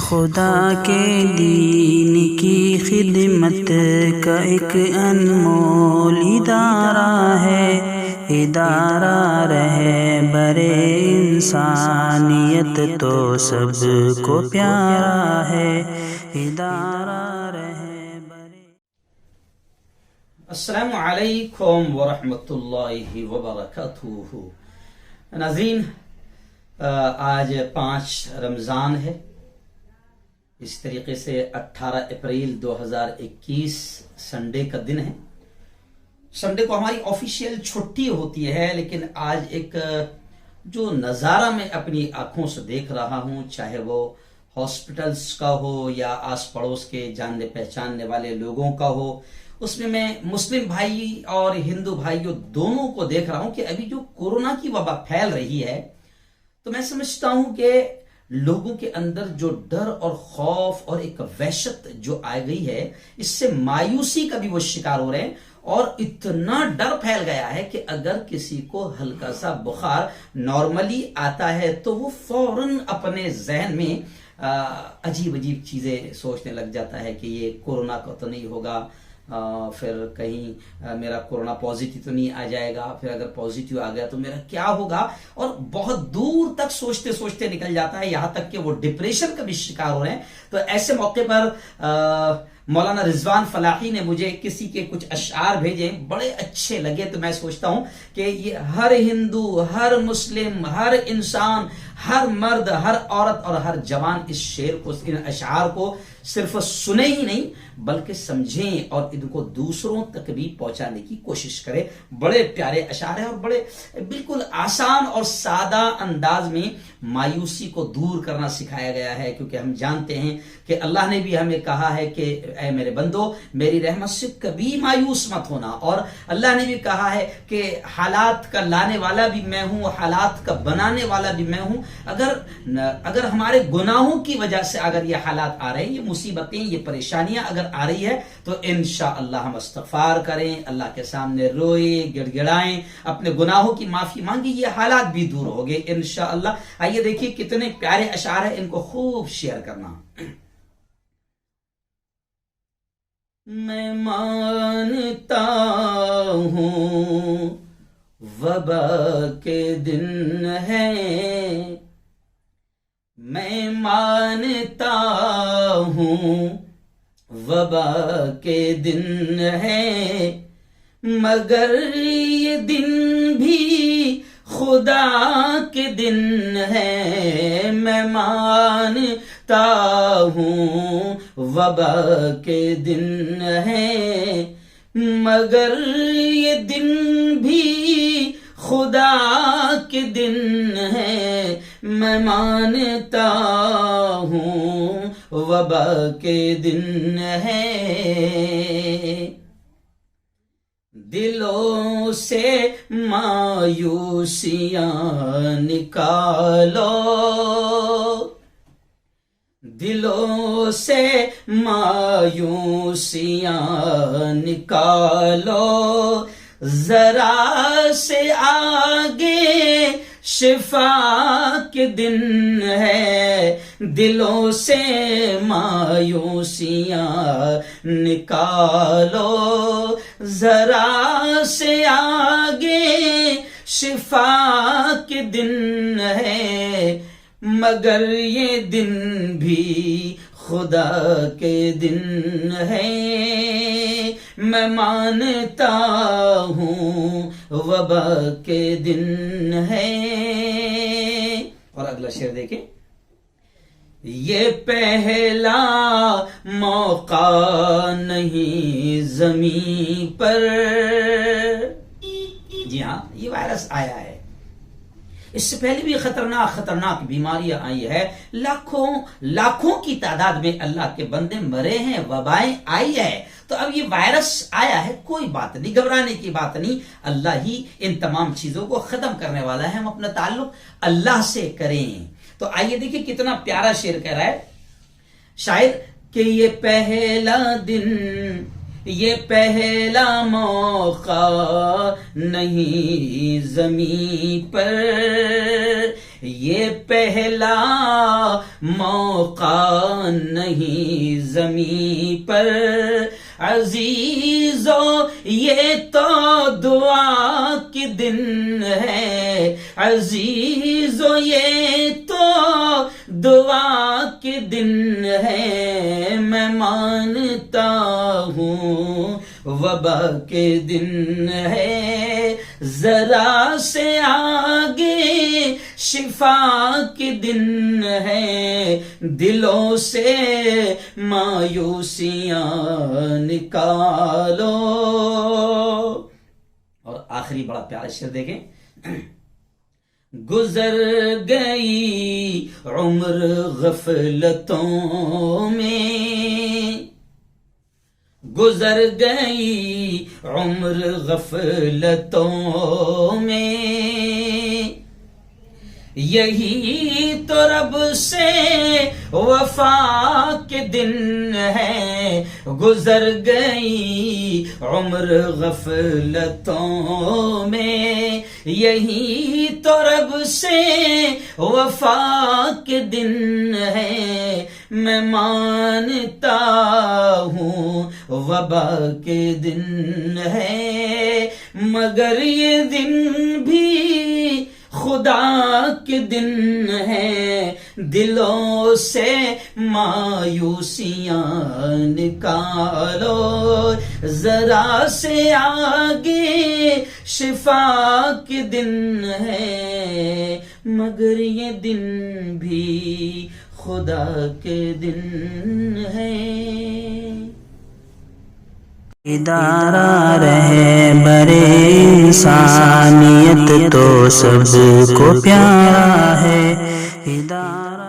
خدا کے دین کی خدمت کا ایک انمول ادارہ ہے، ادارہ رہے برے انسانیت تو سب کو پیارا ہے، ادارہ رہے برے۔ السلام علیکم ورحمۃ اللہ وبرکاتہ۔ ناظرین، آج 5 رمضان ہے، اس طریقے سے 18 اپریل 2021 سنڈے کا دن ہے۔ سنڈے کو ہماری آفیشیل چھٹی ہوتی ہے، لیکن آج ایک جو نظارہ میں اپنی آنکھوں سے دیکھ رہا ہوں، چاہے وہ ہاسپٹلز کا ہو یا آس پڑوس کے جاننے پہچاننے والے لوگوں کا ہو، اس میں مسلم بھائی اور ہندو بھائیوں دونوں کو دیکھ رہا ہوں کہ ابھی جو کورونا کی وبا پھیل رہی ہے، تو میں سمجھتا ہوں کہ لوگوں کے اندر جو ڈر اور خوف اور ایک وحشت جو آ گئی ہے، اس سے مایوسی کا بھی وہ شکار ہو رہے ہیں، اور اتنا ڈر پھیل گیا ہے کہ اگر کسی کو ہلکا سا بخار نارملی آتا ہے تو وہ فوراً اپنے ذہن میں عجیب چیزیں سوچنے لگ جاتا ہے کہ یہ کورونا کا تو نہیں ہوگا، پھر کہیں میرا کورونا پازیٹیو تو نہیں آ جائے گا، پھر اگر پازیٹیو آ گیا تو میرا کیا ہوگا، اور بہت دور تک سوچتے نکل جاتا ہے، یہاں تک کہ وہ ڈپریشن کا بھی شکار ہو رہے ہیں۔ تو ایسے موقع پر مولانا رضوان فلاحی نے مجھے کسی کے کچھ اشعار بھیجے، بڑے اچھے لگے، تو میں سوچتا ہوں کہ یہ ہر ہندو، ہر مسلم، ہر انسان، ہر مرد، ہر عورت اور ہر جوان اس شعر کو، ان اشعار کو صرف سنے ہی نہیں بلکہ سمجھیں اور ان کو دوسروں تک بھی پہنچانے کی کوشش کرے۔ بڑے پیارے اشعار ہیں اور بڑے بالکل آسان اور سادہ انداز میں مایوسی کو دور کرنا سکھایا گیا ہے، کیونکہ ہم جانتے ہیں کہ اللہ نے بھی ہمیں کہا ہے کہ اے میرے بندو، میری رحمت سے کبھی مایوس مت ہونا، اور اللہ نے بھی کہا ہے کہ حالات کا لانے والا بھی میں ہوں، حالات کا بنانے والا بھی میں ہوں۔ اگر ہمارے گناہوں کی وجہ سے اگر یہ حالات آ رہے ہیں، یہ مصیبتیں، یہ پریشانیاں اگر آ رہی ہے، تو انشاءاللہ ہم استغفار کریں، اللہ کے سامنے روئیں، گڑ گڑائیں، اپنے گناہوں کی معافی مانگیں، یہ حالات بھی دور ہو گئے انشاءاللہ۔ آئیے دیکھیے کتنے پیارے اشعار ہیں، ان کو خوب شیئر کرنا۔ میں مانتا ہوں وبا کے دن ہے، میں مانتا ہوں وبا کے دن ہے، مگر یہ دن بھی خدا کے دن ہے، میں مانتا ہوں وبا کے دن ہے، مگر یہ دن بھی خدا کے دن ہے، میں مانتا ہوں وبا کے دن ہے۔ دلوں سے مایوسیاں نکالو، دلوں سے مایوسیاں نکالو، ذرا سے آگے شفا کے دن ہے، دلوں سے مایوسیاں نکالو، ذرا سے آگے شفا کے دن ہے، مگر یہ دن بھی خدا کے دن ہے، میں مانتا ہوں وبا کے دن ہے۔ اور اگلا شعر دیکھیں، یہ پہلا موقع نہیں زمین پر، جی ہاں، یہ وائرس آیا ہے، اس سے پہلے بھی خطرناک بیماریاں آئی ہے، لاکھوں کی تعداد میں اللہ کے بندے مرے ہیں، وبائیں آئی ہے، تو اب یہ وائرس آیا ہے، کوئی بات نہیں، گھبرانے کی بات نہیں، اللہ ہی ان تمام چیزوں کو ختم کرنے والا ہے، ہم اپنا تعلق اللہ سے کریں۔ تو آئیے دیکھیں کتنا پیارا شعر کہہ رہا ہے شاعر کہ یہ پہلا دن، یہ پہلا موقع نہیں زمین پر، یہ پہلا موقع نہیں زمین پر عزیزو، یہ تو دعا کے دن ہے عزیزو، یہ تو دعا کے دن ہے، میں مانتا ہوں وبا کے دن ہے، ذرا سے آگے شفا کے دن ہے، دلوں سے مایوسیاں نکالو۔ اور آخری بڑا پیارا شعر دیکھیں، گزر گئی عمر غفلتوں میں، گزر گئی عمر غفلتوں میں، یہی تو رب سے وفا کے دن ہے، گزر گئی عمر غفلتوں میں، یہی تو رب سے وفا کے دن ہے، میں مانتا ہوں وبا کے دن ہے، مگر یہ دن بھی خدا کے دن ہے، دلوں سے مایوسیاں نکالو، ذرا سے آگے شفا کے دن ہے، مگر یہ دن بھی خدا کے دن ہے۔ ادارہ رہے برے انسانیت تو سب کو پیارا ہے، ادارہ